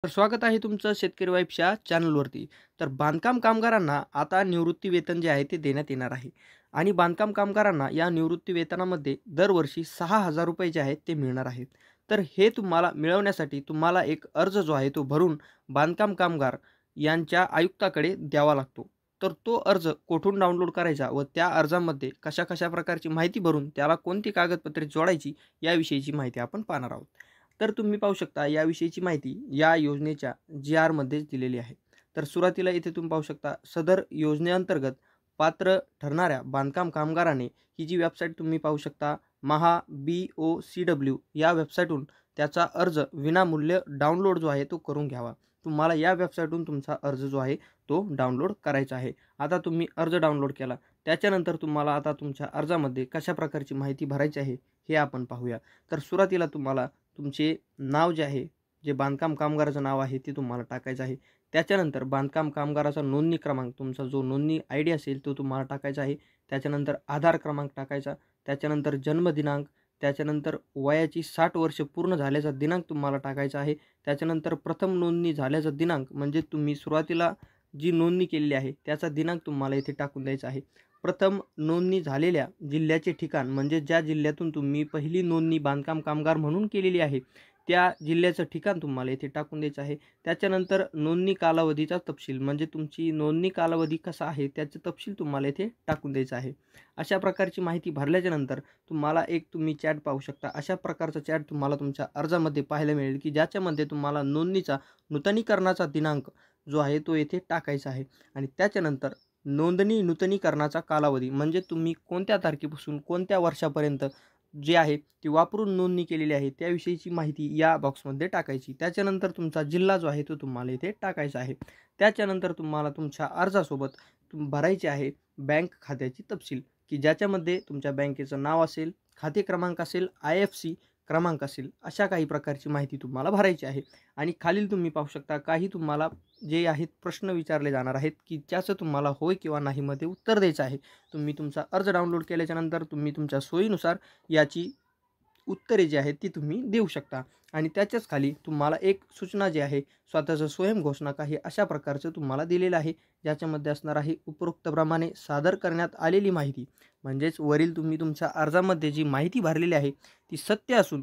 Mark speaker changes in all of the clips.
Speaker 1: तर स्वागत आहे तुमचं शेतकरी वाईफच्या चॅनलवरती. तर बांधकाम कामगारांना आता निवृत्ती वेतन जे आहे ते देण्यात येणार आहे आणि बांधकाम कामगारांना या निवृत्ती वेतनामध्ये दरवर्षी ₹6,000 जे आहेत ते मिळणार आहेत. तर हे तुम्हाला मिळवण्यासाठी तुम्हाला एक अर्ज जो आहे तो भरून बांधकाम कामगार यांच्या आयुक्ताकडे द्यावा लागतो. तर तो अर्ज कोठून डाउनलोड करायचा व त्या अर्जामध्ये कशा-कशा प्रकारची माहिती भरून त्याला कोणती कागदपत्रे जोडायची याविषयीची माहिती आपण पाहणार आहोत. तर तुम्ही पाहू शकता याविषयीची माहिती या योजनेच्या जी-आरमध्येच दिलेली आहे. तर सुरुवातीला इथे तुम्ही पाहू शकता सदर योजनेअंतर्गत पात्र ठरणाऱ्या बांधकाम कामगाराने ही जी वेबसाईट तुम्ही पाहू शकता BOCW या वेबसाईटहून त्याचा अर्ज विनामूल्य डाउनलोड जो आहे तो करून घ्यावा. तुम्हाला या वेबसाईटहून तुमचा अर्ज जो आहे तो डाउनलोड करायचा आहे. आता तुम्ही अर्ज डाउनलोड केला. त्याच्यानंतर तुम्हाला आता तुमच्या अर्जामध्ये कशा प्रकारची माहिती भरायची आहे हे आपण पाहूया. तर सुरुवातीला तुम्हाला तुमचे नाव जे आहे, जे बांधकाम कामगाराचं नाव आहे ते तुम्हाला टाकायचं आहे. त्याच्यानंतर बांधकाम कामगाराचा नोंदणी क्रमांक, तुमचा जो नोंदणी आय-डी असेल तो तुम्हाला टाकायचा आहे. त्याच्यानंतर आधार क्रमांक टाकायचा. त्याच्यानंतर जन्मदिनांक, त्याच्यानंतर वयाची 60 वर्ष पूर्ण झाल्याचा दिनांक तुम्हाला टाकायचा आहे. त्याच्यानंतर प्रथम नोंदणी झाल्याचा दिनांक म्हणजे तुम्ही सुरुवातीला जी नोंदणी केलेली आहे त्याचा दिनांक तुम्हाला इथे टाकून द्यायचा आहे. प्रथम नोंदणी झालेल्या जिल्ह्याचे ठिकाण म्हणजे ज्या जिल्ह्यातून तुम्ही पहिली नोंदणी बांधकाम कामगार म्हणून केलेली आहे, त्या जिल्ह्याचं ठिकाण तुम्हाला इथे टाकून द्यायचं आहे. त्याच्यानंतर नोंदणी कालावधीचा तपशील म्हणजे तुमची नोंदणी कालावधी कसा आहे त्याचं तपशील तुम्हाला इथे टाकून द्यायचं आहे. अशा प्रकारची माहिती भरल्याच्यानंतर तुम्हाला एक तुम्ही चॅट पाहू शकता. अशा प्रकारचा चॅट तुम्हाला तुमच्या अर्जामध्ये पाहायला मिळेल, की ज्याच्यामध्ये तुम्हाला नोंदणीचा नूतनीकरणाचा दिनांक जो आहे तो येथे टाकायचा आहे आणि त्याच्यानंतर नोंदणी नूतनीकरणाचा कालावधी म्हणजे तुम्ही कोणत्या तारखेपासून कोणत्या वर्षापर्यंत जे आहे ती वापरून नोंदणी केलेली आहे त्याविषयीची माहिती या बॉक्समध्ये टाकायची. त्याच्यानंतर तुमचा जिल्हा जो आहे तो तुम्हाला इथे टाकायचा आहे. त्याच्यानंतर तुम्हाला तुमच्या अर्जासोबत भरायचे आहे बँक खात्याची तपशील, की ज्याच्यामध्ये तुमच्या बँकेचं नाव असेल, खाते क्रमांक असेल, IFSC क्रमांक असेल, अशा काही प्रकारची माहिती तुम्हाला भरायची आहे. आणि खालील तुम्ही पाहू शकता काही तुम्हाला जे आहेत प्रश्न विचारले जाणार आहेत, की ज्याचं तुम्हाला होय किंवा नाहीमध्ये उत्तर द्यायचं आहे. तुम्ही तुमचा अर्ज डाउनलोड केल्याच्यानंतर तुम्ही तुमच्या सोयीनुसार याची उत्तरे जी आहेत ती तुम्ही देऊ शकता आणि त्याच्याच खाली तुम्हाला एक सूचना जी आहे स्वतःचं स्वयंघोषणा आहे अशा प्रकारचं तुम्हाला दिलेलं आहे. ज्याच्यामध्ये असणार आहे उपरोक्तप्रमाणे सादर करण्यात आलेली माहिती म्हणजेच वरील तुम्ही तुमच्या अर्जामध्ये जी माहिती भरलेली आहे ती सत्य असून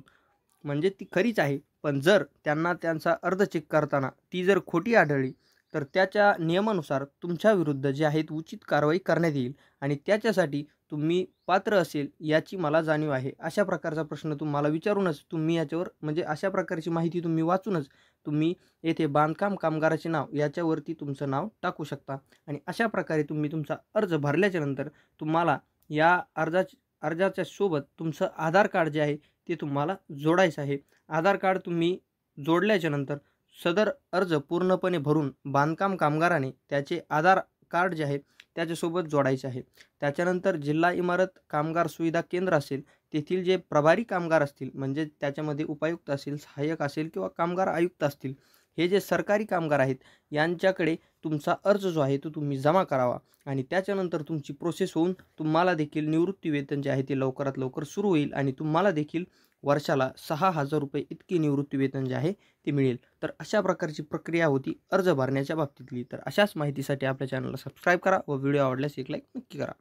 Speaker 1: म्हणजे ती खरीच आहे. पण जर त्यांना त्यांचा अर्ज चेक करताना ती जर खोटी आढळली तर त्याच्या नियमानुसार तुमच्या विरुद्ध जे आहे उचित कारवाई करण्यात येईल आणि त्याच्यासाठी तुम्ही पात्र असेल याची मला जाणीव आहे. अशा प्रकारचा प्रश्न तुम्हाला विचारूनच तुम्ही याच्यावर म्हणजे अशा प्रकारची माहिती तुम्ही वाचूनच तुम्ही येथे बांधकाम कामगाराचे नाव याच्यावरती तुमचं नाव टाकू शकता आणि अशा प्रकारे तुम्ही तुमचा अर्ज भरल्याच्यानंतर तुम्हाला या अर्जाच्या सोबत तुमचं आधार कार्ड जे आहे ते तुम्हाला जोडायचं आहे. आधार कार्ड तुम्ही जोडल्याच्यानंतर सदर अर्ज पूर्णपणे भरून बांधकाम कामगाराने त्याचे आधार कार्ड जे आहे त्याच्यासोबत जोडायचे आहे. त्याच्यानंतर जिल्हा इमारत कामगार सुविधा केंद्र असेल तेथील जे प्रभारी कामगार असतील म्हणजे त्याच्यामध्ये उपायुक्त असेल, सहाय्यक असेल किंवा कामगार आयुक्त असतील, हे जे सरकारी कामगार आहेत यांच्याकडे तुमचा अर्ज जो आहे तो तुम्ही जमा करावा आणि त्याच्यानंतर तुमची प्रोसेस होऊन तुम्हाला देखील निवृत्ती वेतन जे आहे ते लवकरात लवकर सुरू होईल आणि तुम्हाला देखील वर्षाला ₹6,000 इतके निवृत्ती वेतन जे आहे ते मिळेल. तर अशा प्रकारची प्रक्रिया होती अर्ज भरण्याच्या बाबतीतली. तर अशाच माहितीसाठी आपल्या चॅनलला सबस्क्राईब करा व व्हिडिओ आवडल्यास एक लाईक नक्की करा.